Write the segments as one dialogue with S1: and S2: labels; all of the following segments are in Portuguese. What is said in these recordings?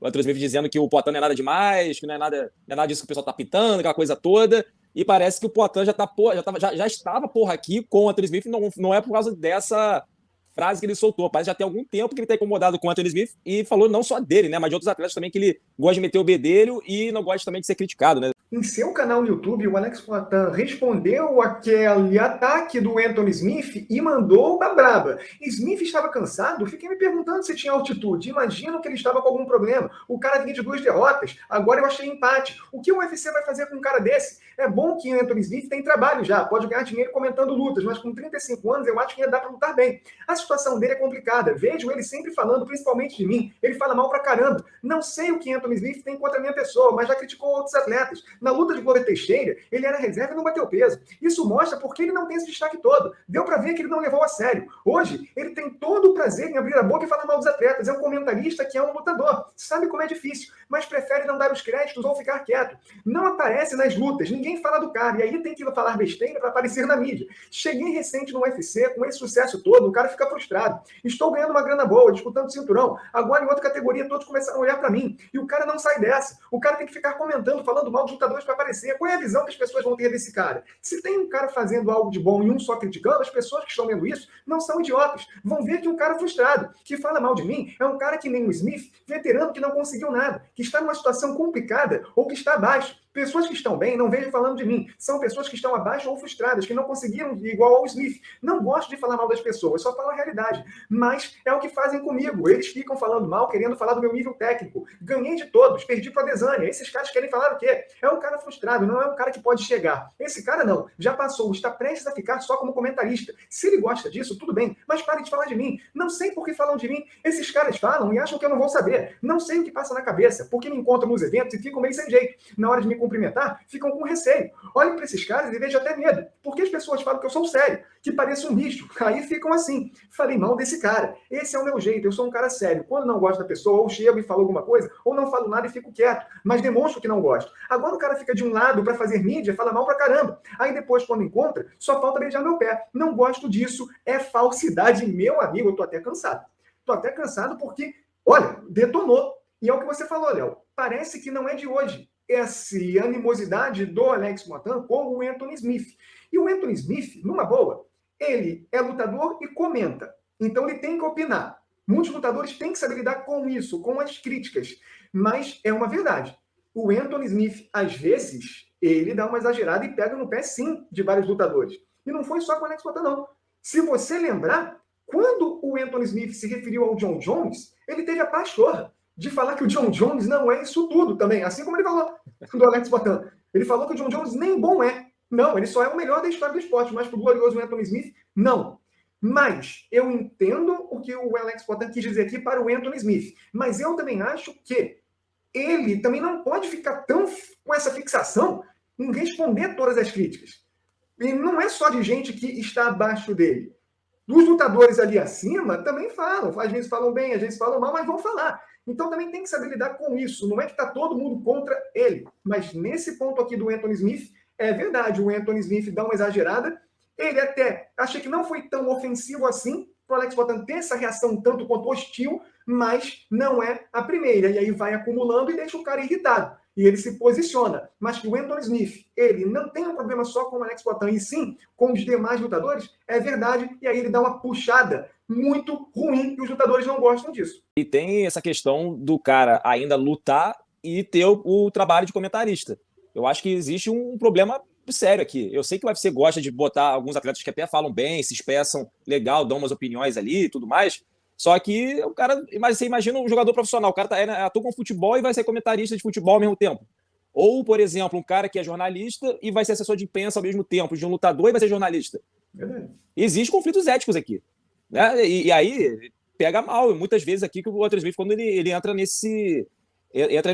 S1: Anthony Smith dizendo que o Poatan não é nada demais, que não é nada disso que o pessoal tá pitando, aquela coisa toda. E parece que o Poatan já estava aqui com o Anthony Smith, não é por causa dessa frase que ele soltou. Parece que já tem algum tempo que ele está incomodado com o Anthony Smith e falou não só dele, né, mas de outros atletas também, que ele gosta de meter o bedelho e não gosta também de ser criticado, né?
S2: Em seu canal no YouTube, o Alex Poatan respondeu aquele ataque do Anthony Smith e mandou uma braba. Smith estava cansado? Fiquei me perguntando se tinha altitude. Imagino que ele estava com algum problema. O cara vinha de 2 derrotas, agora eu achei empate. O que o UFC vai fazer com um cara desse? É bom que o Anthony Smith tem trabalho já, pode ganhar dinheiro comentando lutas, mas com 35 anos eu acho que ia dar para lutar bem. A situação dele é complicada. Vejo ele sempre falando, principalmente de mim. Ele fala mal pra caramba. Não sei o que Anthony Smith tem contra a minha pessoa, mas já criticou outros atletas. Na luta de Glover Teixeira, ele era reserva e não bateu peso. Isso mostra porque ele não tem esse destaque todo. Deu pra ver que ele não levou a sério. Hoje, ele tem todo o prazer em abrir a boca e falar mal dos atletas. É um comentarista que é um lutador. Sabe como é difícil, mas prefere não dar os créditos ou ficar quieto. Não aparece nas lutas, ninguém fala do cara. E aí tem que falar besteira para aparecer na mídia. Cheguei recente no UFC, com esse sucesso todo, o cara fica frustrado. Estou ganhando uma grana boa, disputando cinturão. Agora, em outra categoria, todos começaram a olhar pra mim. E o cara não sai dessa. O cara tem que ficar comentando, falando mal dos lutadores para aparecer. Qual é a visão que as pessoas vão ter desse cara? Se tem um cara fazendo algo de bom e um só criticando, as pessoas que estão vendo isso não são idiotas. Vão ver que um cara frustrado, que fala mal de mim, é um cara que nem o Smith, veterano que não conseguiu nada, que está numa situação complicada ou que está abaixo. Pessoas que estão bem, não vejo falando de mim. São pessoas que estão abaixo ou frustradas, que não conseguiram igual ao Smith. Não gosto de falar mal das pessoas, só falo a realidade. Mas é o que fazem comigo. Eles ficam falando mal, querendo falar do meu nível técnico. Ganhei de todos, perdi para a Adesanya. Esses caras querem falar o quê? É um cara frustrado, não é um cara que pode chegar. Esse cara não, já passou, está prestes a ficar só como comentarista. Se ele gosta disso, tudo bem, mas pare de falar de mim. Não sei por que falam de mim. Esses caras falam e acham que eu não vou saber. Não sei o que passa na cabeça, porque me encontram nos eventos e ficam meio sem jeito. Na hora de me cumprimentar, ficam com receio. Olhem para esses caras e vejo até medo. Porque as pessoas falam que eu sou sério, que pareço um bicho. Aí ficam assim. Falei mal desse cara. Esse é o meu jeito, eu sou um cara sério. Quando não gosto da pessoa, ou chego e falo alguma coisa, ou não falo nada e fico quieto. Mas demonstro que não gosto. Agora o cara fica de um lado para fazer mídia, fala mal pra caramba. Aí depois, quando encontra, só falta beijar meu pé. Não gosto disso, é falsidade, meu amigo. Eu tô até cansado. Tô até cansado porque, olha, detonou. E é o que você falou, Léo. Parece que não é de hoje essa animosidade do Alex Poatan com o Anthony Smith. E o Anthony Smith, numa boa, ele é lutador e comenta. Então ele tem que opinar. Muitos lutadores têm que saber lidar com isso, com as críticas. Mas é uma verdade. O Anthony Smith, às vezes, ele dá uma exagerada e pega no pé, sim, de vários lutadores. E não foi só com o Alex Poatan, não. Se você lembrar, quando o Anthony Smith se referiu ao John Jones, ele teve a pachorra de falar que o John Jones não é isso tudo também, assim como ele falou do Alex Poatan. Ele falou que o John Jones nem bom é. Não, ele só é o melhor da história do esporte, mas pro glorioso Anthony Smith, não. Mas eu entendo o que o Alex Poatan quis dizer aqui para o Anthony Smith. Mas eu também acho que ele também não pode ficar tão com essa fixação em responder todas as críticas. E não é só de gente que está abaixo dele. Dos lutadores ali acima também falam. Às vezes falam bem, às vezes falam mal, mas vão falar. Então também tem que saber lidar com isso. Não é que está todo mundo contra ele. Mas nesse ponto aqui do Anthony Smith, é verdade, o Anthony Smith dá uma exagerada. Ele até achei que não foi tão ofensivo assim para o Alex Poatan ter essa reação tanto quanto hostil, mas não é a primeira. E aí vai acumulando e deixa o cara irritado. E ele se posiciona. Mas que o Anthony Smith, ele não tem um problema só com o Alex Poatan, e sim com os demais lutadores, é verdade. E aí ele dá uma puxada muito ruim e os lutadores não gostam disso.
S1: E tem essa questão do cara ainda lutar e ter o trabalho de comentarista. Eu acho que existe um problema sério aqui. Eu sei que o UFC gosta de botar alguns atletas que até falam bem, se expressam legal, dão umas opiniões ali e tudo mais. Só que o cara, mas você imagina um jogador profissional, o cara atua com futebol e vai ser comentarista de futebol ao mesmo tempo. Ou, por exemplo, um cara que é jornalista e vai ser assessor de imprensa ao mesmo tempo, de um lutador e vai ser jornalista. Existem conflitos éticos aqui, né? E aí pega mal. Muitas vezes aqui que o Anthony Smith, quando ele entra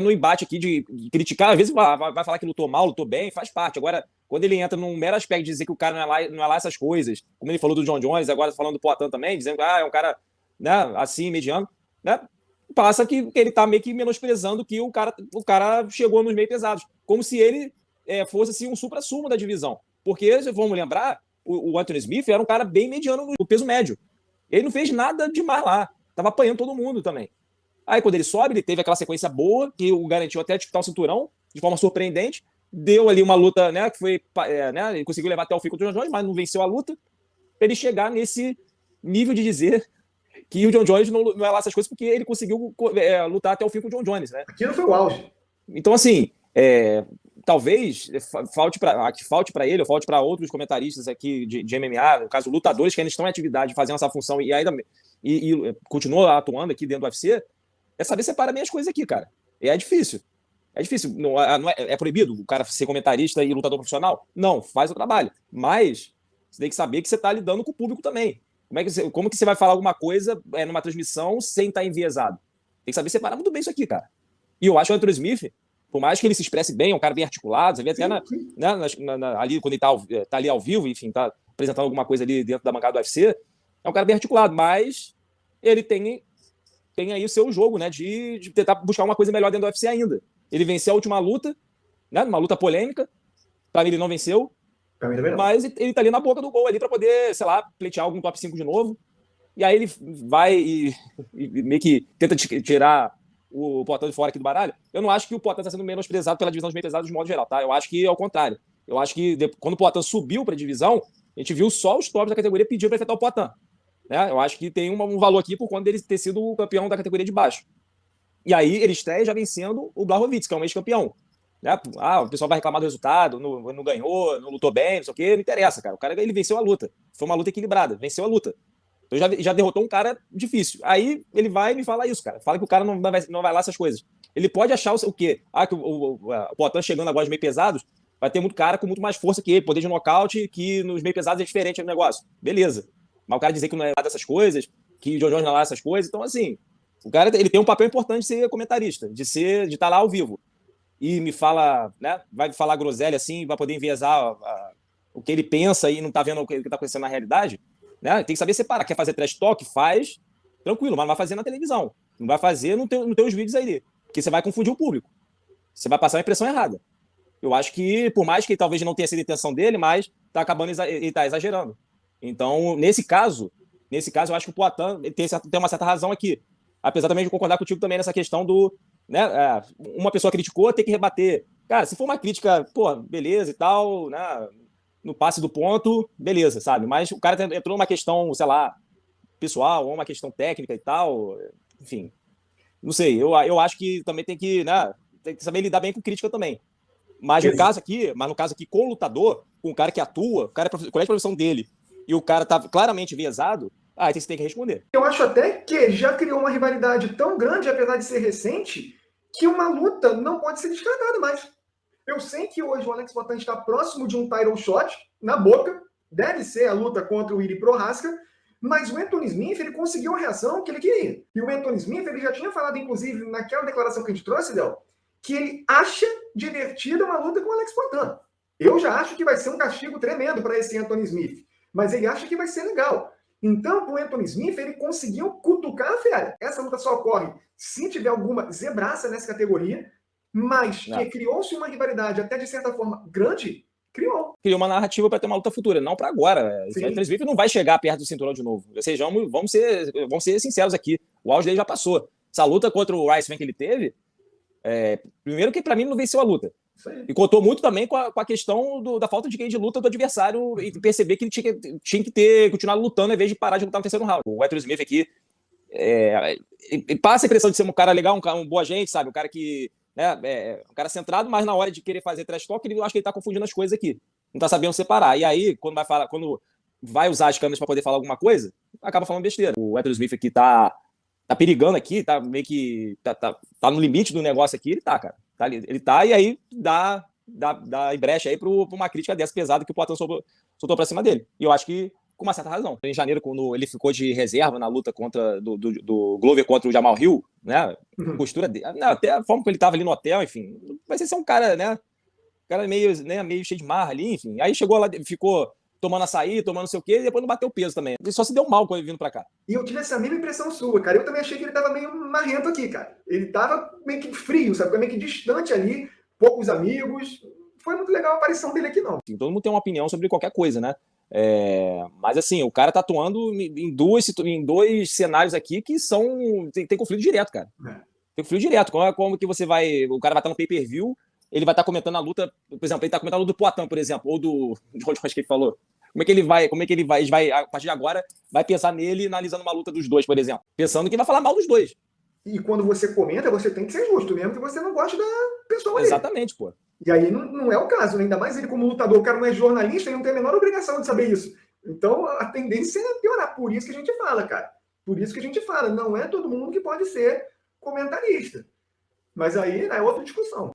S1: no embate aqui de criticar, às vezes vai falar que lutou mal, lutou bem, faz parte. Agora, quando ele entra num mero aspecto de dizer que o cara não é lá essas coisas, como ele falou do John Jones, agora falando do Poatan também, dizendo que é um cara, né, assim, mediano, né? Passa que ele tá meio que menosprezando que o cara chegou nos meio pesados, como se ele fosse assim, um supra-sumo da divisão. Porque, vamos lembrar, o Anthony Smith era um cara bem mediano no peso médio. Ele não fez nada demais lá. Tava apanhando todo mundo também. Aí quando ele sobe, ele teve aquela sequência boa, que o garantiu até disputar o cinturão, de forma surpreendente, deu ali uma luta, né, que foi, né, ele conseguiu levar até o fim contra o John Jones, mas não venceu a luta, pra ele chegar nesse nível de dizer que o John Jones não é lá essas coisas, porque ele conseguiu lutar até o fim com o John Jones, né?
S2: Aquilo foi o auge.
S1: Então, assim, talvez falte para ele, ou falte para outros comentaristas aqui de MMA, no caso, lutadores que ainda estão em atividade fazendo essa função e ainda continuam atuando aqui dentro do UFC, é saber separar bem as coisas aqui, cara. E é difícil. É difícil. Não é proibido o cara ser comentarista e lutador profissional? Não, faz o trabalho. Mas você tem que saber que você está lidando com o público também. Como que você vai falar alguma coisa numa transmissão sem estar enviesado? Tem que saber separar muito bem isso aqui, cara. E eu acho que o Anthony Smith, por mais que ele se expresse bem, é um cara bem articulado, você vê até ali, quando ele tá ali ao vivo, enfim, tá apresentando alguma coisa ali dentro da bancada do UFC, é um cara bem articulado, mas ele tem aí o seu jogo, né, de tentar buscar uma coisa melhor dentro do UFC ainda. Ele venceu a última luta, né, numa luta polêmica, pra mim ele não venceu, mas ele tá ali na boca do gol ali pra poder, sei lá, pleitear algum top 5 de novo, e aí ele vai e meio que tenta tirar o Poatan de fora aqui do baralho. Eu não acho que o Poatan está sendo menosprezado pela divisão dos meio pesados de modo geral, tá? Eu acho que é o contrário. Eu acho que quando o Poatan subiu para a divisão, a gente viu só os tops da categoria pedir para enfrentar o Poatan. Né? Eu acho que tem um valor aqui por conta dele ter sido o campeão da categoria de baixo. E aí ele estreia já vencendo o Blachowicz, que é um ex-campeão. Né? O pessoal vai reclamar do resultado, não ganhou, não lutou bem, não sei o quê, não interessa, cara. O cara ele venceu a luta. Foi uma luta equilibrada, venceu a luta. Então já derrotou um cara difícil. Aí ele vai e me fala isso, cara. Fala que o cara não vai lá essas coisas. Ele pode achar o quê? Que o Poatan chegando agora aos meio pesados, vai ter muito cara com muito mais força que ele, poder de nocaute, que nos meio pesados é diferente do negócio. Beleza. Mas o cara dizer que não é lá dessas coisas, que o John Jones não é lá dessas coisas. Então, assim, o cara ele tem um papel importante de ser comentarista, de estar lá ao vivo. E me fala, né? Vai falar groselha assim, vai poder enviesar o que ele pensa e não tá vendo o que está acontecendo na realidade. Né? Tem que saber separar. Quer fazer trash talk? Faz tranquilo, mas não vai fazer na televisão. Não vai fazer no teu vídeos aí. Porque você vai confundir o público. Você vai passar a impressão errada. Eu acho que, por mais que talvez não tenha sido a intenção dele, mas tá acabando ele tá exagerando. Então, nesse caso, eu acho que o Poatan tem uma certa razão aqui. Apesar também de concordar contigo também nessa questão do... Né, uma pessoa criticou, tem que rebater. Cara, se for uma crítica, pô, beleza e tal, né? No passe do ponto, beleza, sabe? Mas o cara entrou numa questão, sei lá, pessoal, ou uma questão técnica e tal, enfim. Não sei, eu acho que também tem que saber lidar bem com crítica também. Mas no caso aqui, com o lutador, com o cara que atua, o cara qual é a profissão dele, e o cara tá claramente enviesado, aí você tem que responder.
S2: Eu acho até que já criou uma rivalidade tão grande, apesar de ser recente, que uma luta não pode ser descartada mais. Eu sei que hoje o Alex Poatan está próximo de um title shot, na boca, deve ser a luta contra o Iri Prochazka, mas o Anthony Smith ele conseguiu a reação que ele queria. E o Anthony Smith ele já tinha falado, inclusive, naquela declaração que a gente trouxe, Del, que ele acha divertida uma luta com o Alex Poatan. Eu já acho que vai ser um castigo tremendo para esse Anthony Smith, mas ele acha que vai ser legal. Então, o Anthony Smith ele conseguiu cutucar a fera. Essa luta só ocorre se tiver alguma zebraça nessa categoria, mas que criou-se uma rivalidade até de certa forma grande, criou
S1: uma narrativa para ter uma luta futura, não para agora. O Anthony Smith não vai chegar perto do cinturão de novo. Ou seja, vamos ser sinceros aqui. O auge dele já passou. Essa luta contra o Riceman que ele teve, primeiro que para mim não venceu a luta. E contou muito também com a questão da falta de gain de luta do adversário e perceber que ele tinha que ter continuado lutando em vez de parar de lutar no terceiro round. O Anthony Smith aqui passa a impressão de ser um cara legal, um boa gente, sabe? Um cara que um cara centrado, mas na hora de querer fazer trash talk, eu acho que ele tá confundindo as coisas aqui. Não tá sabendo separar. E aí, quando vai usar as câmeras para poder falar alguma coisa, acaba falando besteira. O Anthony Smith aqui tá perigando aqui, tá meio que tá no limite do negócio aqui, ele tá, cara. Ele tá, e aí dá brecha aí pra uma crítica dessa pesada que o Poatan soltou pra cima dele. E eu acho que com uma certa razão. Em janeiro, quando ele ficou de reserva na luta do Glover contra o Jamal Hill, né? A postura dele, até a forma que ele tava ali no hotel, enfim, vai ser um cara, né? Um cara meio cheio de marra ali, enfim. Aí chegou lá, ficou tomando açaí, tomando não sei o quê, e depois não bateu peso também. Ele só se deu mal quando ele vindo pra cá.
S2: E eu tive essa mesma impressão sua, cara. Eu também achei que ele tava meio marrento aqui, cara. Ele tava meio que frio, sabe? Meio que distante ali, poucos amigos. Foi muito legal a aparição dele aqui, não.
S1: Todo mundo tem uma opinião sobre qualquer coisa, né? Mas assim, o cara tá atuando em dois cenários aqui que tem conflito direto, cara. Tem conflito direto. Como que você vai. O cara vai estar no pay-per-view, ele vai estar comentando a luta. Por exemplo, ele tá comentando a luta do Poatan, por exemplo, ou do. De onde que ele falou? Como é que ele vai, a partir de agora, vai pensar nele analisando uma luta dos dois, por exemplo? Pensando que vai falar mal dos dois.
S2: E quando você comenta, você tem que ser justo, mesmo que você não goste da pessoa ali.
S1: Exatamente, pô.
S2: E aí não é o caso, né? Ainda mais ele como lutador, o cara não é jornalista, ele não tem a menor obrigação de saber isso. Então a tendência é piorar. Por isso que a gente fala, cara. Por isso que a gente fala, não é todo mundo que pode ser comentarista. Mas aí é outra discussão.